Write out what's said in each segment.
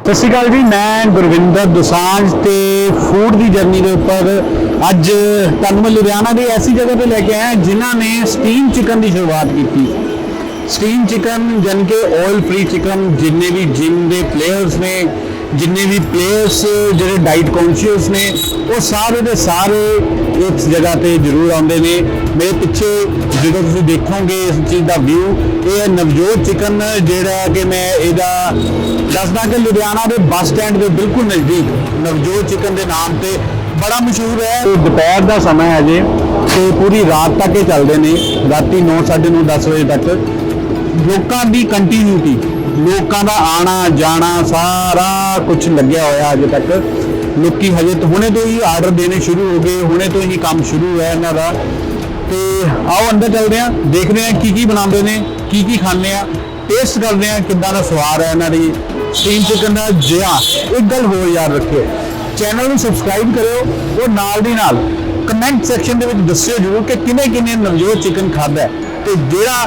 सत श्री अकाल जी, मैं गुरविंदर दोसांझ ते फूड की जर्नी के उपर अज तुहानूं मैं लुधियाना की ऐसी जगह पर लैके आया जिन्होंने स्टीम चिकन की शुरुआत की। स्टीम चिकन जन के ऑयल फ्री चिकन, जिन्ने भी जिम के प्लेयर्स ने, जिन्ने भी प्लेयर्स जो डाइट कॉन्शियस ने, वो सारे के सारे इस जगह पर जरूर आते हैं। मेरे पिछे जो तुम देखोगे इस चीज़ का व्यू, ये नवजोत चिकन जोड़ा कि मैं इहदा दसदा कि लुधियाना के बस स्टैंड के बिल्कुल नज़दीक नवजोत चिकन के नाम से बड़ा मशहूर है। तो दोपहर का समय है जी, तो पूरी रात तक ये चलते हैं, राती 9, 9:30, 10 बजे तक। लोगों की कंटीन्यूटी, लोगों का आना जाना सारा कुछ लग्या होया अजे तक। लोग हजे तो हुणे तो ही आर्डर देने शुरू हो गए, हुणे तो ही काम शुरू है इन्हों का। तो आओ अंदर चलते हैं, देखते हैं की बनाते हैं, की खाने, टेस्ट करते हैं कितना का स्वाद है इन्हों की स्टीम चिकन का। जिया एक गल हो याद रखियो, चैनल में सबसक्राइब करो और नाल दी नाल कमेंट सैक्शन के दस्सियो जरूर कि किने किने नवजोत चिकन खादा है। तो जोड़ा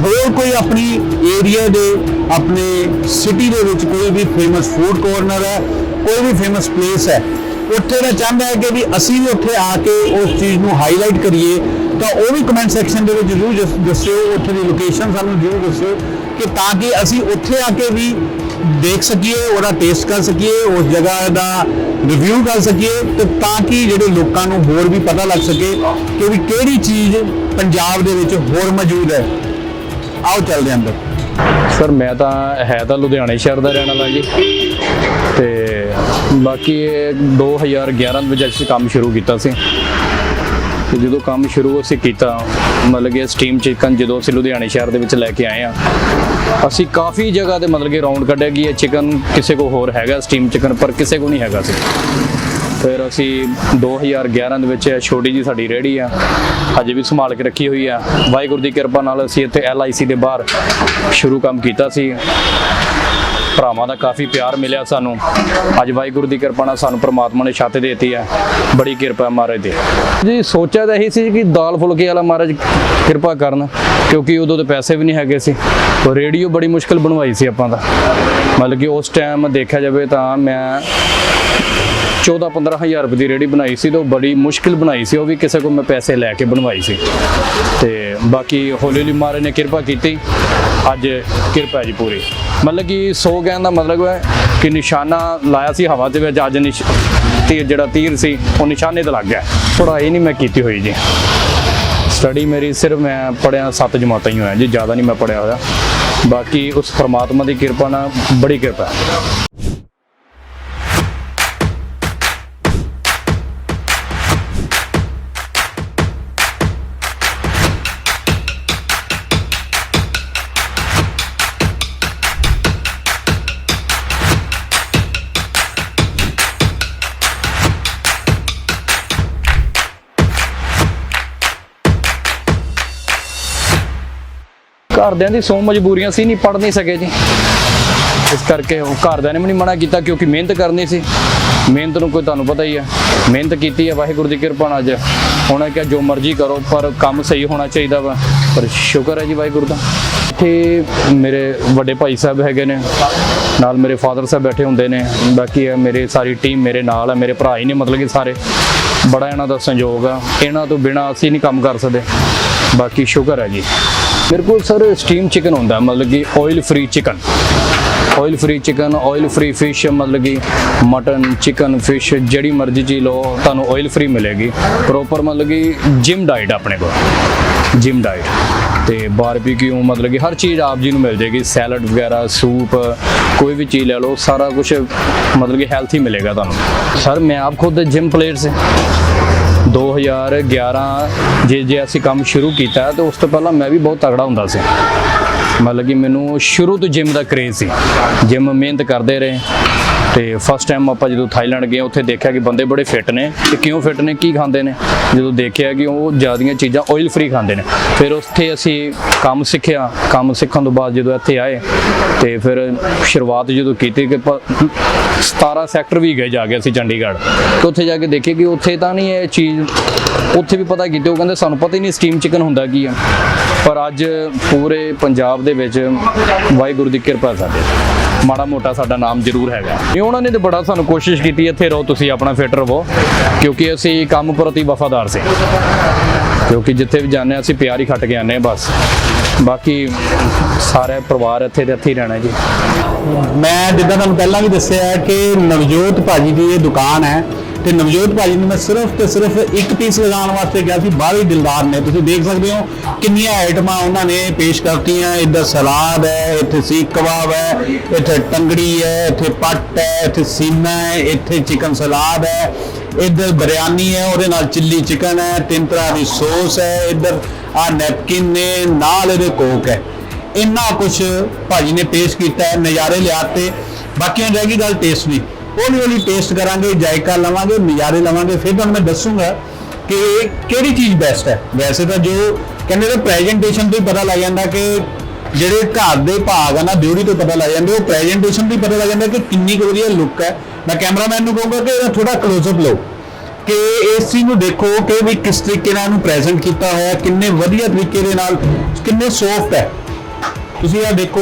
होर कोई अपनी एरिया दे, अपने सिटी दे विच कोई भी फेमस फूड कॉर्नर है, कोई भी फेमस प्लेस है, उत्थे मैं चाहता है कि भी असी भी उत्थे आके उस चीज़ को हाईलाइट करिए, तो वो भी कमेंट सैक्शन के जरूर दस्सियो, उत्थे दी लोकेशन सानूं जरूर दस्सियो कि ताकि असी उत्थे आके भी देख सकिए, और टेस्ट कर सकिए, उस जगह का रिव्यू कर सकिए, तो ताकि जो लोगों को होर भी पता लग सके कि भी किहड़ी चीज़ पंजाब दे विच होर मौजूद है। आओ चलते हैं अंदर। सर मैं तो लुधियाने शहर का रहने वाला जी, तो बाकी 2011 में असीं काम शुरू किया सी। तो जो काम शुरू असी किया, मतलब कि स्टीम चिकन जो असीं लुधियाने शहर के लैके आए हैं, असी काफ़ी जगह तो मतलब कि राउंड कढ़िया कि चिकन किसी को होर हैगा स्टीम चिकन, पर किसी को नहीं हैगा सी। फिर असी 2011 में छोटी जी साड़ी रेहड़ी आ, अजे भी संभाल के रखी हुई है। वाहिगुरू की कृपा नाल असी इत्थे LIC के बाहर शुरू काम किया सी। भरावां दा काफ़ी प्यार मिलिया सानू, अज वाहिगुरू की कृपा नाल सानू परमात्मा ने छत देती है, बड़ी कृपा है महाराज दी जी। सोचा तो यही सी कि दाल फुलके वाला महाराज कृपा करन, क्योंकि उदों तो पैसे भी नहीं हैगे सी। तो रेडियो बड़ी मुश्किल बनवाई सी आपां दा, मतलब कि उस टाइम देखा जाए तो मैं 14-15 हज़ार रुपये की रेहड़ी बनाई सी, तो बड़ी मुश्किल बनाई सी, वो भी किसी को मैं पैसे लैके बनवाई सी। तो बाकी हौली हौली महाराज ने कृपा की, अज कृपा जी पूरी, मतलब कि 100 कहने का मतलब है कि निशाना लाया सी हवा के विच, अज तीर तीर सी वो निशाने तो लग गया। पढ़ाई नहीं मैं की हुई जी, स्टडी मेरी सिर्फ मैं पढ़िया 7 जमातां ही होया जी, ज़्यादा नहीं मैं पढ़िया होया। बाकी उस परमात्मा की कृपा ना बड़ी कृपा है। घरदियां दी 100 मजबूरियां सी, नहीं पढ़ नहीं सके जी, इस करके घरदियां ने भी नहीं मना किया, क्योंकि मेहनत करनी सी। मेहनत को कोई तुहानूं पता ही है, मेहनत की है, वाहिगुरू की कृपा नाल अज होना क्या जो मर्जी करो, पर काम सही होना चाहिए वा। पर शुक्र है जी वाहिगुरू दा। इत्थे मेरे वड्डे भाई साहब हैगे ने, नाल मेरे फादर साहब बैठे होंदे ने, बाकी है मेरी सारी टीम मेरे नाल है, मेरे भरा ही ने, मतलब कि सारे बड़ा इन्हां दा संयोग आ, इन्हां तो बिना असीं नहीं काम कर सकते। बाकी शुक्र है जी। मेरे को सर स्टीम चिकन होंदा, मतलब कि oil free chicken, oil free chicken, oil free fish, मतलब कि मटन चिकन फिश जिहड़ी मर्जी चीज़ लो तुहानूं ऑयल फ्री मिलेगी, प्रॉपर मतलब कि जिम डाइट अपने को, जिम डाइट तो बारबेक्यू, मतलब कि हर चीज़ आप जी नूं मिल जाएगी, सैलड वगैरह, सूप, कोई भी चीज़ ले लो, सारा कुछ मतलब कि हेल्थी मिलेगा तुहानूं। सर मैं आप खुद जिम प्लेयर से 2011 जे असीं काम शुरू किया, तो उस तो पहला मैं भी बहुत तगड़ा हुंदा सी, मतलब कि मैनू शुरू तो जिम का क्रेज़ सी, जिम मेहनत करते रहे। तो फस्ट टाइम आप जो थाईलैंड गए, उत्थे देखा कि बंदे बड़े फिट ने, तो क्यों फिट ने, की खाते हैं, जो देखा कि वो ज़्यादा चीज़ां ऑयल फ्री खाते हैं। फिर उत्थे असी काम सीखिया, काम सीखण तो बाद जो इत्थे आए, तो फिर शुरुआत जो की कि 17 सैक्टर भी गए जाके असी चंडीगढ़, तो उत्थे जाके देखे कि उत्थे तो नहीं ये चीज़, उत्थे भी पता की, कहते सानू पता ही नहीं स्टीम चिकन हुंदा की है। पर अज पूरे पंजाब दे विच वाहिगुरू दी किरपा साडे ਮਾੜਾ ਮੋਟਾ ਸਾਡਾ ਨਾਮ ਜ਼ਰੂਰ ਹੈਗਾ। ਇਹ ਉਹਨਾਂ ਨੇ ਤਾਂ ਬੜਾ ਸਾਨੂੰ ਕੋਸ਼ਿਸ਼ ਕੀਤੀ ਇੱਥੇ ਰਹੋ ਤੁਸੀਂ ਆਪਣਾ ਫਿੱਟ ਰਹੋ, ਕਿਉਂਕਿ ਅਸੀਂ ਕੰਮ ਪ੍ਰਤੀ ਵਫਾਦਾਰ ਸੀ, ਕਿਉਂਕਿ ਜਿੱਥੇ ਵੀ ਜਾਂਦੇ ਹਾਂ ਅਸੀਂ ਪਿਆਰ ਹੀ ਖੱਟ ਕੇ ਆਉਂਦੇ ਹਾਂ ਬਸ। ਬਾਕੀ ਸਾਰੇ ਪਰਿਵਾਰ ਇੱਥੇ ਤੇ ਇੱਥੇ ਹੀ ਰਹਿਣਾ ਜੀ। ਮੈਂ ਜਿੱਦਾਂ ਤੁਹਾਨੂੰ ਪਹਿਲਾਂ ਵੀ ਦੱਸਿਆ ਕਿ ਨਵਜੋਤ ਭਾਜੀ ਦੀ ਇਹ ਦੁਕਾਨ ਹੈ ਤੇ ਨਵਜੋਤ ਭਾਜੀ ਨੂੰ ਮੈਂ ਸਿਰਫ ਤੇ ਸਿਰਫ ਇੱਕ ਪੀਸ ਲਗਾਉਣ ਵਾਸਤੇ ਕਿਹਾ ਸੀ। ਬਾਹਰ ਹੀ ਦਿਲਦਾਰ ਨੇ, ਤੁਸੀਂ ਦੇਖ ਸਕਦੇ ਹੋ ਕਿੰਨੀਆਂ ਆਈਟਮਾਂ ਉਹਨਾਂ ਨੇ ਪੇਸ਼ ਕਰਤੀਆਂ। ਇੱਧਰ ਸਲਾਦ ਹੈ, ਇੱਥੇ ਸੀਖ ਕਬਾਬ ਹੈ, ਇੱਥੇ ਟੰਗੜੀ ਹੈ, ਇੱਥੇ ਪੱਟ ਹੈ, ਇੱਥੇ ਸੀਨਾ ਹੈ, ਇੱਥੇ ਚਿਕਨ ਸਲਾਦ ਹੈ, ਇੱਧਰ ਬਿਰਿਆਨੀ ਹੈ, ਉਹਦੇ ਨਾਲ ਚਿੱਲੀ ਚਿਕਨ ਹੈ, 3 ਤਰ੍ਹਾਂ ਦੀ ਸੌਸ ਹੈ, ਇੱਧਰ ਆ ਨੈਪਕਿਨ ਨੇ, ਨਾਲ ਇਹਦੇ ਕੋਕ ਹੈ। ਇੰਨਾ ਕੁਛ ਭਾਜੀ ਨੇ ਪੇਸ਼ ਕੀਤਾ ਹੈ, ਨਜ਼ਾਰੇ ਲਿਆਤੇ। ਬਾਕੀ ਰਹਿ ਗਈ ਗੱਲ ਟੇਸਟ ਦੀ, ਹੌਲੀ ਹੌਲੀ ਟੇਸਟ ਕਰਾਂਗੇ, ਜਾਇਕਾ ਲਵਾਂਗੇ, ਨਜ਼ਾਰੇ ਲਵਾਂਗੇ, ਫਿਰ ਤੁਹਾਨੂੰ ਮੈਂ ਦੱਸੂਗਾ ਕਿ ਕਿਹੜੀ ਚੀਜ਼ ਬੈਸਟ ਹੈ। ਵੈਸੇ ਤਾਂ ਜੋ ਕਹਿੰਦੇ ਨੇ ਪ੍ਰੈਜੈਂਟੇਸ਼ਨ ਤੋਂ ਹੀ ਪਤਾ ਲੱਗ ਜਾਂਦਾ ਕਿ ਜਿਹੜੇ ਘਰ ਦੇ ਭਾਗ ਆ ਨਾ ਡਿਊਟੀ ਤੋਂ ਪਤਾ ਲੱਗ ਜਾਂਦੇ, ਉਹ ਪ੍ਰੈਜੈਂਟੇਸ਼ਨ ਤੋਂ ਹੀ ਪਤਾ ਲੱਗ ਜਾਂਦਾ ਕਿ ਕਿੰਨੀ ਕੁ ਵਧੀਆ ਲੁੱਕ ਹੈ। ਮੈਂ ਕੈਮਰਾਮੈਨ ਨੂੰ ਕਹੂੰਗਾ ਕਿ ਇਹਦਾ ਥੋੜਾ ਕਲੋਜ਼ਅਪ ਲਓ, ਕਿ ਇਸ ਚੀਜ਼ ਨੂੰ ਦੇਖੋ ਕਿ ਵੀ ਕਿਸ ਤਰੀਕੇ ਨਾਲ ਇਹਨੂੰ ਪ੍ਰੈਜ਼ੈਂਟ ਕੀਤਾ ਹੋਇਆ, ਕਿੰਨੇ ਵਧੀਆ ਤਰੀਕੇ ਦੇ ਨਾਲ, ਕਿੰਨੇ ਸੌਫਟ ਹੈ। ਤੁਸੀਂ ਇਹ ਦੇਖੋ,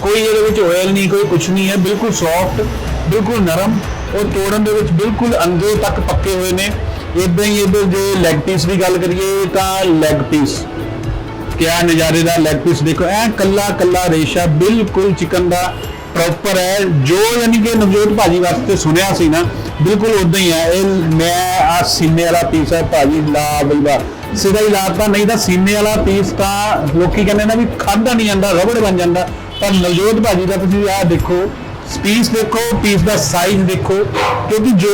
ਕੋਈ ਇਹਦੇ ਵਿੱਚ ਆਇਲ ਨਹੀਂ, ਕੋਈ ਕੁਝ ਨਹੀਂ ਹੈ, ਬਿਲਕੁਲ ਸੌਫਟ, ਬਿਲਕੁਲ ਨਰਮ, ਔਰ ਤੋੜਨ ਦੇ ਵਿੱਚ ਬਿਲਕੁਲ ਅੰਦਰੋਂ ਤੱਕ ਪੱਕੇ ਹੋਏ ਨੇ। ਇਦਾਂ ਹੀ ਇਹਦੇ ਜੇ ਲੈਗ ਪੀਸ ਦੀ ਗੱਲ ਕਰੀਏ ਤਾਂ ਲੈਗ ਪੀਸ ਕਿਆ ਨਜ਼ਾਰੇ ਦਾ ਲੈਗ ਪੀਸ ਦੇਖੋ, ਐ ਕੱਲਾ ਕੱਲਾ ਰੇਸ਼ਾ ਬਿਲਕੁਲ ਚਿਕਨ ਦਾ ਪ੍ਰੋਪਰ ਹੈ, ਜੋ ਯਾਨੀ ਕਿ ਨਵਜੋਤ ਭਾਜੀ ਵਾਸਤੇ ਸੁਣਿਆ ਸੀ ਨਾ, ਬਿਲਕੁਲ ਉਦਾਂ ਹੀ ਹੈ। ਇਹ ਮੈਂ ਆ ਸੀਨੇ ਵਾਲਾ ਪੀਸ ਹੈ ਭਾਜੀ, ਲਾ ਬਲਵਾ ਸਿੱਧਾ ਹੀ ਲਾਤਾ, ਨਹੀਂ ਤਾਂ ਸੀਨੇ ਵਾਲਾ ਪੀਸ ਤਾਂ ਲੋਕੀ ਕਹਿੰਦੇ ਨਾ ਵੀ ਖਾਧਾ ਨਹੀਂ ਜਾਂਦਾ, ਰਬੜ ਬਣ ਜਾਂਦਾ। ਪਰ ਨਵਜੋਤ ਭਾਜੀ ਦਾ ਤੁਸੀਂ ਆਹ ਦੇਖੋ, ਪੀਸ ਦੇਖੋ, ਪੀਸ ਦਾ ਸਾਈਜ਼ ਦੇਖੋ, ਕਿਉਂਕਿ ਜੋ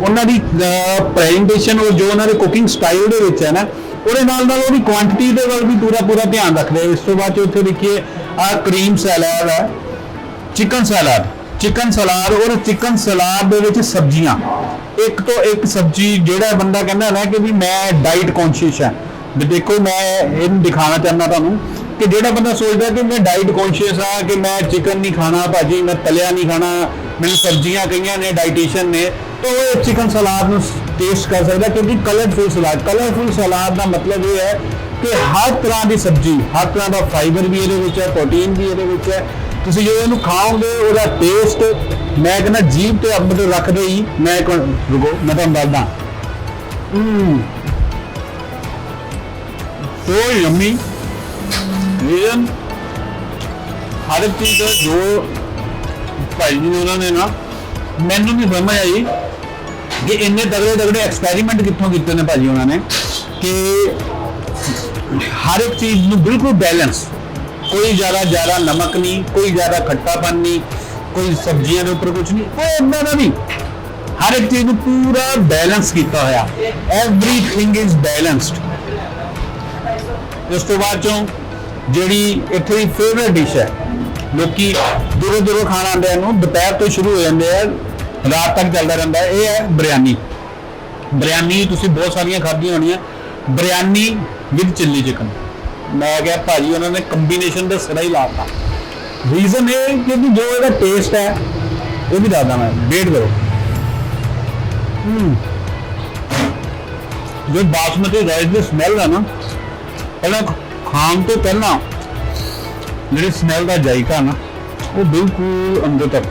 ਉਹਨਾਂ ਦੀ ਪ੍ਰੈਜੈਂਟੇਸ਼ਨ ਔਰ ਜੋ ਉਹਨਾਂ ਦੇ ਕੁਕਿੰਗ ਸਟਾਈਲ ਦੇ ਵਿੱਚ ਹੈ ਨਾ, ਉਹਦੇ ਨਾਲ ਨਾਲ ਉਹਦੀ ਕੁਆਂਟੀਟੀ ਦੇ ਵੱਲ ਵੀ ਪੂਰਾ ਧਿਆਨ ਰੱਖਦੇ। ਇਸ ਤੋਂ ਬਾਅਦ ਉੱਥੇ ਦੇਖੀਏ ਆਹ ਕਰੀਮ ਸੈਲਡ ਹੈ, ਚਿਕਨ ਸਲਾਦ ਔਰ ਚਿਕਨ ਸਲਾਦ ਦੇ ਵਿੱਚ ਸਬਜ਼ੀਆਂ, ਇੱਕ ਤੋਂ ਇੱਕ ਸਬਜ਼ੀ। ਜਿਹੜਾ ਬੰਦਾ ਕਹਿੰਦਾ ਨਾ ਕਿ ਵੀ ਮੈਂ ਡਾਈਟ ਕੌਨਸ਼ੀਅਸ ਹਾਂ, ਵੀ ਦੇਖੋ ਮੈਂ ਇਹਨੂੰ ਦਿਖਾਣਾ ਚਾਹੁੰਦਾ ਤੁਹਾਨੂੰ ਕਿ ਜਿਹੜਾ ਬੰਦਾ ਸੋਚਦਾ ਕਿ ਮੈਂ ਡਾਈਟ ਕੌਨਸ਼ੀਅਸ ਹਾਂ, ਕਿ ਮੈਂ ਚਿਕਨ ਨਹੀਂ ਖਾਣਾ ਭਾਜੀ, ਮੈਂ ਤਲਿਆ ਨਹੀਂ ਖਾਣਾ, ਮੈਨੂੰ ਸਬਜ਼ੀਆਂ ਕਈਆਂ ਨੇ ਡਾਈਟੀਸ਼ੀਅਨ ਨੇ, ਤਾਂ ਉਹ ਚਿਕਨ ਸਲਾਦ ਨੂੰ ਟੇਸਟ ਕਰ ਸਕਦਾ। ਕਿਉਂਕਿ ਕਲਰਫੁਲ ਸਲਾਦ ਦਾ ਮਤਲਬ ਇਹ ਹੈ ਕਿ ਹਰ ਤਰ੍ਹਾਂ ਦੀ ਸਬਜ਼ੀ, ਹਰ ਤਰ੍ਹਾਂ ਦਾ ਫਾਈਬਰ ਵੀ ਇਹਦੇ ਵਿੱਚ ਹੈ, ਪ੍ਰੋਟੀਨ ਵੀ ਇਹਦੇ ਵਿੱਚ ਹੈ। ਤੁਸੀਂ ਜਦੋਂ ਇਹਨੂੰ ਖਾਓਗੇ ਉਹਦਾ ਟੇਸਟ ਮੈਂ ਕਹਿੰਦਾ ਜੀਭ ਤੇ ਅੰਦਰ ਰੱਖਦੇ ਹੀ ਮੈਂ ਰੁਕੋ ਮੈਂ ਤੁਹਾਨੂੰ ਦੱਸਦਾ, ਸੋ ਯਮੀ। ਰੀਜ਼ਨ ਹਰ ਇੱਕ ਚੀਜ਼ ਜੋ ਭਾਈ ਜੀ ਨੇ ਉਹਨਾਂ ਨੇ ਨਾ, ਮੈਨੂੰ ਨਹੀਂ ਸਮਝ ਆਈ ਕਿ ਇੰਨੇ ਤਗੜੇ ਐਕਸਪੈਰੀਮੈਂਟ ਕਿੱਥੋਂ ਕੀਤੇ ਨੇ ਭਾਜੀ ਉਹਨਾਂ ਨੇ, ਕਿ ਹਰ ਇੱਕ ਚੀਜ਼ ਨੂੰ ਬਿਲਕੁਲ ਬੈਲੈਂਸ, ਕੋਈ ਜ਼ਿਆਦਾ ਨਮਕ ਨਹੀਂ, ਕੋਈ ਜ਼ਿਆਦਾ ਖੱਟਾਪਨ ਨਹੀਂ, ਕੋਈ ਸਬਜ਼ੀਆਂ ਦੇ ਉੱਪਰ ਕੁਝ ਨਹੀਂ, ਕੋਈ ਇਦਾਂ ਦਾ ਨਹੀਂ। ਹਰ ਇੱਕ ਚੀਜ਼ ਨੂੰ ਪੂਰਾ ਬੈਲੈਂਸ ਕੀਤਾ ਹੋਇਆ, ਐਵਰੀਥਿੰਗ ਇਜ਼ ਬੈਲੈਂਸਡ। ਉਸ ਤੋਂ ਬਾਅਦ ਚੋਂ ਜਿਹੜੀ ਇੱਥੇ ਦੀ ਫੇਵਰੇਟ ਡਿਸ਼ ਹੈ, ਲੋਕੀ ਦੂਰੋਂ ਖਾਣ ਆਉਂਦੇ ਆ, ਨੂੰ ਦੁਪਹਿਰ ਤੋਂ ਸ਼ੁਰੂ ਹੋ ਜਾਂਦੇ ਆ, ਰਾਤ ਤੱਕ ਚੱਲਦਾ ਰਹਿੰਦਾ, ਇਹ ਹੈ ਬਿਰਿਆਨੀ। ਤੁਸੀਂ ਬਹੁਤ ਸਾਰੀਆਂ ਖਾਧੀਆਂ ਹੋਣੀਆਂ, ਬਿਰਿਆਨੀ ਵਿਦ ਚਿੱਲੀ ਚਿਕਨ। ਮੈਂ ਕਿਹਾ ਭਾਜੀ ਉਹਨਾਂ ਨੇ ਕੰਬੀਨੇਸ਼ਨ ਦੇ ਸਿਰਾ ਹੀ ਲਾਤਾ। ਰੀਜ਼ਨ ਇਹ ਕਿ ਜੋ ਇਹਦਾ ਟੇਸਟ ਹੈ ਇਹ ਵੀ ਦੱਸਦਾ ਮੈਂ, ਵੇਟ ਕਰੋ। ਜੋ ਬਾਸਮਤੀ ਰਾਈਸ ਦੀ ਸਮੈਲ ਹੈ ਨਾ, ਪਹਿਲਾਂ ਖਾਣ ਤੋਂ ਪਹਿਲਾਂ ਜਿਹੜੀ ਸਮੈਲ ਦਾ ਜਾਇਕਾ ਨਾ, ਉਹ ਬਿਲਕੁਲ ਅੰਦਰ ਤੱਕ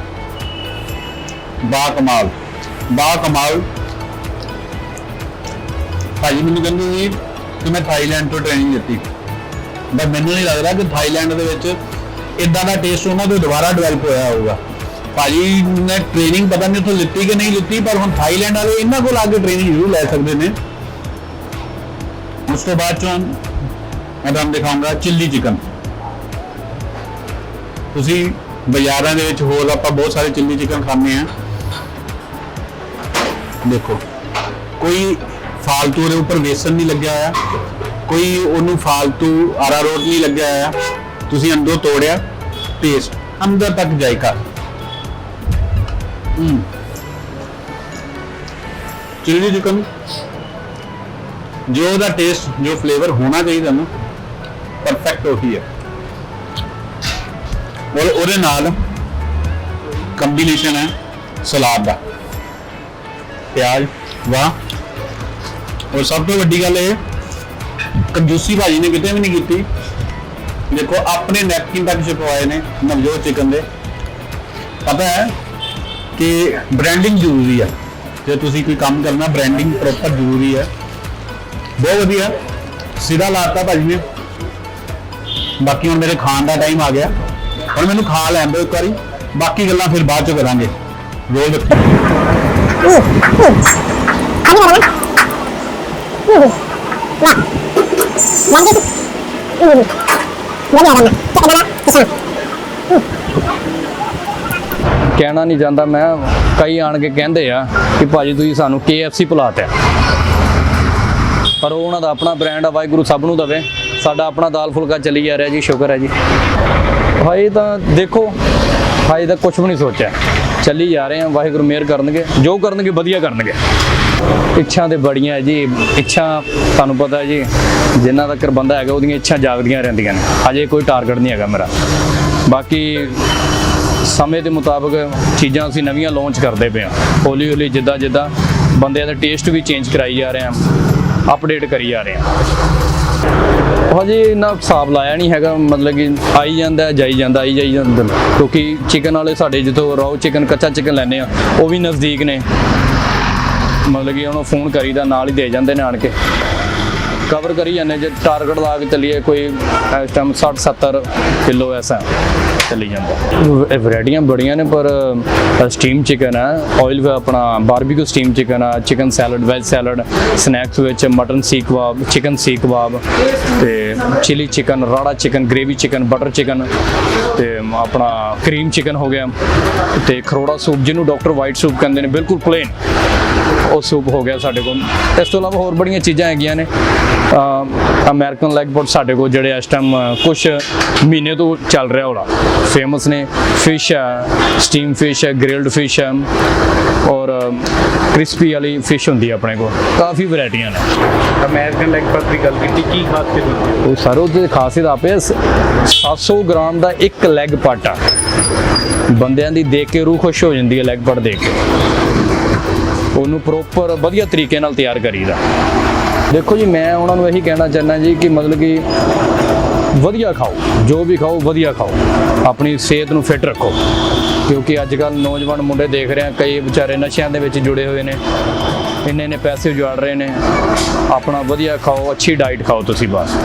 ਬਾਕਮਾਲ। ਭਾਜੀ ਮੈਨੂੰ ਕਹਿੰਦੇ ਸੀ ਕਿ ਮੈਂ ਥਾਈਲੈਂਡ ਤੋਂ ਟ੍ਰੇਨਿੰਗ ਦਿੱਤੀ, ਪਰ ਮੈਨੂੰ ਨਹੀਂ ਲੱਗਦਾ ਕਿ ਥਾਈਲੈਂਡ ਦੇ ਵਿੱਚ ਇਦਾਂ ਦਾ ਟੇਸਟ ਉਹਨਾਂ ਤੋਂ ਦੁਬਾਰਾ ਡਿਵੈਲਪ ਹੋਇਆ ਹੋਊਗਾ। ਭਾਜੀ ਨੇ ਟ੍ਰੇਨਿੰਗ ਪਤਾ ਨਹੀਂ ਉੱਥੋਂ ਲਿੱਤੀ ਕਿ ਨਹੀਂ ਲਿੱਤੀ, ਪਰ ਹੁਣ ਥਾਈਲੈਂਡ ਵਾਲੇ ਇਹਨਾਂ ਕੋਲ ਆ ਕੇ ਟ੍ਰੇਨਿੰਗ ਜ਼ਰੂਰ ਲੈ ਸਕਦੇ ਨੇ। ਉਸ ਤੋਂ ਬਾਅਦ ਚੋਂ ਮੈਂ ਤੁਹਾਨੂੰ ਦਿਖਾਊਂਗਾ ਚਿੱਲੀ ਚਿਕਨ। ਤੁਸੀਂ ਬਾਜ਼ਾਰਾਂ ਦੇ ਵਿੱਚ ਹੋਰ ਆਪਾਂ ਬਹੁਤ ਸਾਰੇ ਚਿੱਲੀ ਚਿਕਨ ਖਾਂਦੇ ਆ, ਦੇਖੋ ਕੋਈ ਫਾਲਤੂ ਦੇ ਉੱਪਰ ਵੇਸਣ ਨਹੀਂ ਲੱਗਿਆ ਹੋਇਆ, ਕੋਈ ਉਹਨੂੰ ਫਾਲਤੂ ਅਰਾਰੋਟ ਨਹੀਂ ਲੱਗਿਆ ਹੋਇਆ। ਤੁਸੀਂ ਅੰਦਰੋਂ ਤੋੜਿਆ, ਟੇਸਟ ਅੰਦਰ ਤੱਕ ਜਾਇਕਾ। ਚਿੱਲੀ ਚਿਕਨ ਜੋ ਉਹਦਾ ਟੇਸਟ, ਜੋ ਫਲੇਵਰ ਹੋਣਾ ਚਾਹੀਦਾ ਨਾ, ਪਰਫੈਕਟ ਉਹੀ ਹੈ। ਔਰ ਉਹਦੇ ਨਾਲ ਕੰਬੀਨੇਸ਼ਨ ਹੈ ਸਲਾਦ ਦਾ, ਪਿਆਜ਼, ਵਾਹ। ਔਰ ਸਭ ਤੋਂ ਵੱਡੀ ਗੱਲ ਇਹ, ਕੰਜੂਸੀ ਭਾਜੀ ਨੇ ਕਿਤੇ ਵੀ ਨਹੀਂ ਕੀਤੀ। ਦੇਖੋ ਆਪਣੇ ਨੈਪਕਿਨ ਤੱਕ ਛਪਵਾਏ ਨੇ ਨਵਜੋਤ ਚਿਕਨ ਦੇ, ਪਤਾ ਹੈ ਕਿ ਬ੍ਰਾਂਡਿੰਗ ਜ਼ਰੂਰੀ ਹੈ, ਜੇ ਤੁਸੀਂ ਕੋਈ ਕੰਮ ਕਰਨਾ ਬ੍ਰਾਂਡਿੰਗ ਪ੍ਰੋਪਰ ਜ਼ਰੂਰੀ ਹੈ। ਬਹੁਤ ਵਧੀਆ ਸਿਰਾ ਲਾਤਾ ਭਾਜੀ ਨੇ। ਬਾਕੀ ਹੁਣ ਮੇਰੇ ਖਾਣ ਦਾ ਟਾਈਮ ਆ ਗਿਆ, ਹੁਣ ਮੈਨੂੰ ਖਾ ਲੈਣ ਦਿਓ ਇੱਕ ਵਾਰੀ, ਬਾਕੀ ਗੱਲਾਂ ਫਿਰ ਬਾਅਦ ਚ ਕਰਾਂਗੇ। ਰੋਜ਼ ਕਹਿਣਾ ਨਹੀਂ ਚਾਹੁੰਦਾ ਮੈਂ, ਕਈ ਆਣ ਕੇ ਕਹਿੰਦੇ ਆ ਕਿ ਭਾਜੀ ਤੁਸੀਂ ਸਾਨੂੰ KFC ਭੁਲਾਤਿਆ, ਪਰ ਉਹ ਉਹਨਾਂ ਦਾ ਆਪਣਾ ਬ੍ਰਾਂਡ ਆ, ਵਾਹਿਗੁਰੂ ਸਭ ਨੂੰ ਦਵੇ। ਸਾਡਾ ਆਪਣਾ ਦਾਲ ਫੁਲਕਾ ਚੱਲੀ ਜਾ ਰਿਹਾ ਜੀ, ਸ਼ੁਕਰ ਹੈ ਜੀ। ਹਾਏ ਤਾਂ ਦੇਖੋ, ਹਾਏ ਤਾਂ ਕੁਝ ਵੀ ਨਹੀਂ ਸੋਚਿਆ, ਚੱਲੀ ਜਾ ਰਹੇ ਹਾਂ, ਵਾਹਿਗੁਰੂ ਮਿਹਰ ਕਰਨਗੇ, ਜੋ ਕਰਨਗੇ ਵਧੀਆ ਕਰਨਗੇ। ਇੱਛਾ ਤੇ ਬੜੀਆਂ ਹੈ ਜੀ, ਇੱਛਾ ਤੁਹਾਨੂੰ ਪਤਾ ਜੀ, ਜਿੰਨਾ ਤੱਕ ਬੰਦਾ ਹੈਗਾ ਉਹਦੀਆਂ ਇੱਛਾ ਜਾਗਦੀਆਂ ਰਹਿੰਦੀਆਂ ਨੇ। ਅਜੇ ਕੋਈ ਟਾਰਗੇਟ ਨਹੀਂ ਹੈਗਾ ਮੇਰਾ, ਬਾਕੀ ਸਮੇਂ ਦੇ ਮੁਤਾਬਕ ਚੀਜ਼ਾਂ ਅਸੀਂ ਨਵੀਆਂ ਲਾਂਚ ਕਰਦੇ ਪਏ ਹਾਂ, ਹੌਲੀ ਹੌਲੀ ਜਿੱਦਾਂ ਜਿੱਦਾਂ ਬੰਦਿਆਂ ਦਾ ਟੇਸਟ ਵੀ ਚੇਂਜ ਕਰਾਈ ਜਾ ਰਹੇ ਹਾਂ, ਅਪਡੇਟ ਕਰੀ ਜਾ ਰਹੇ ਹਾਂ। ਹਜੇ ਇੰਨਾ ਹਿਸਾਬ ਲਾਇਆ ਨਹੀਂ ਹੈਗਾ, ਮਤਲਬ ਕਿ ਆਈ ਜਾਂਦਾ ਜਾਈ ਜਾਂਦਾ, ਆਈ ਜਾਈ ਜਾਂਦਾ, ਕਿਉਂਕਿ ਚਿਕਨ ਵਾਲੇ ਸਾਡੇ ਜਿੱਥੋਂ ਰਾਓ ਚਿਕਨ ਕੱਚਾ ਚਿਕਨ ਲੈਂਦੇ ਆ ਉਹ ਵੀ ਨਜ਼ਦੀਕ ਨੇ, ਮਤਲਬ ਕਿ ਉਹਨੂੰ ਫੋਨ ਕਰੀਦਾ ਨਾਲ ਹੀ ਦੇ ਜਾਂਦੇ ਨੇ, ਆਣ ਕੇ ਕਵਰ ਕਰੀ ਜਾਂਦੇ। ਜੇ ਟਾਰਗੇਟ ਲਾ ਕੇ ਚੱਲੀਏ ਕੋਈ ਇਸ ਟਾਈਮ 60-70 ਕਿਲੋ ਐਸਾ ਚੱਲੀ ਜਾਂਦਾ। ਵੈਰਾਈਟੀਆਂ ਬੜੀਆਂ ਨੇ, ਪਰ ਸਟੀਮ ਚਿਕਨ ਹੈ, ਆਇਲ ਆਪਣਾ ਬਾਰਬੀਕਿਊ ਸਟੀਮ ਚਿਕਨ ਆ, chicken salad, veg salad, snacks ਵਿੱਚ mutton seekh kebab, chicken seekh kebab ਤੇ chilli chicken, rara chicken, gravy chicken, butter chicken ਤੇ ਆਪਣਾ ਕਰੀਮ ਚਿਕਨ ਹੋ ਗਿਆ, ਤੇ ਖਰੋੜਾ ਸੂਪ ਜਿਹਨੂੰ ਡਾਕਟਰ ਵਾਈਟ ਸੂਪ ਕਹਿੰਦੇ ਨੇ, ਬਿਲਕੁਲ ਪਲੇਨ ਉਹ ਸੂਪ ਹੋ ਗਿਆ ਸਾਡੇ ਕੋਲ। ਇਸ ਤੋਂ ਇਲਾਵਾ ਹੋਰ ਬੜੀਆਂ ਚੀਜ਼ਾਂ ਹੈਗੀਆਂ ਨੇ। ਅਮਰੀਕਨ ਲੈਗ ਪੋਟ ਸਾਡੇ ਕੋਲ ਜਿਹੜੇ ਇਸ ਟਾਈਮ ਕੁਛ ਮਹੀਨੇ ਤੋਂ ਚੱਲ ਰਿਹਾ ਹੋਣਾ, ਫੇਮਸ ਨੇ। ਫਿਸ਼ ਹੈ, ਸਟੀਮ ਫਿਸ਼ ਹੈ, ਗ੍ਰਿਲਡ ਫਿਸ਼ ਹੈ, ਔਰ ਕ੍ਰਿਸਪੀ ਵਾਲੀ ਫਿਸ਼ ਹੁੰਦੀ ਹੈ ਆਪਣੇ ਕੋਲ। ਕਾਫੀ ਵੈਰਾਈਟੀਆਂ ਨੇ। ਅਮਰੀਕਨ ਲੈਗ ਪੀਸ ਦੀ ਗੱਲ ਕੀਤੀ, ਕੀ ਖਾਸੀਅਤ ਹੁੰਦੀ ਹੈ? ਉਹ ਸਰ ਉਹਦੀ ਖਾਸੀਅਤ ਆਪੇ 700 ਗ੍ਰਾਮ ਦਾ ਇੱਕ ਲੈਗ ਪਟ ਆ, ਬੰਦਿਆਂ ਦੀ ਦੇਖ ਕੇ ਰੂਹ ਖੁਸ਼ ਹੋ ਜਾਂਦੀ ਹੈ ਲੈਗ ਪਟ ਦੇਖ ਕੇ। ਉਹਨੂੰ ਪ੍ਰੋਪਰ ਵਧੀਆ ਤਰੀਕੇ ਨਾਲ ਤਿਆਰ ਕਰੀਦਾ। ਦੇਖੋ ਜੀ, ਮੈਂ ਉਹਨਾਂ ਨੂੰ ਇਹੀ ਕਹਿਣਾ ਚਾਹੁੰਦਾ ਜੀ ਕਿ ਮਤਲਬ ਕਿ ਵਧੀਆ ਖਾਓ, ਜੋ ਵੀ ਖਾਓ ਵਧੀਆ ਖਾਓ, ਆਪਣੀ ਸਿਹਤ ਨੂੰ ਫਿੱਟ ਰੱਖੋ, ਕਿਉਂਕਿ ਅੱਜ ਕੱਲ੍ਹ ਨੌਜਵਾਨ ਮੁੰਡੇ ਦੇਖ ਰਹੇ ਆ, ਕਈ ਵਿਚਾਰੇ ਨਸ਼ਿਆਂ ਦੇ ਵਿੱਚ ਜੁੜੇ ਹੋਏ ਨੇ, ਇੰਨੇ ਪੈਸੇ ਉਜਾੜ ਰਹੇ ਨੇ। ਆਪਣਾ ਵਧੀਆ ਖਾਓ, ਅੱਛੀ ਡਾਈਟ ਖਾਓ ਤੁਸੀਂ ਬਸ।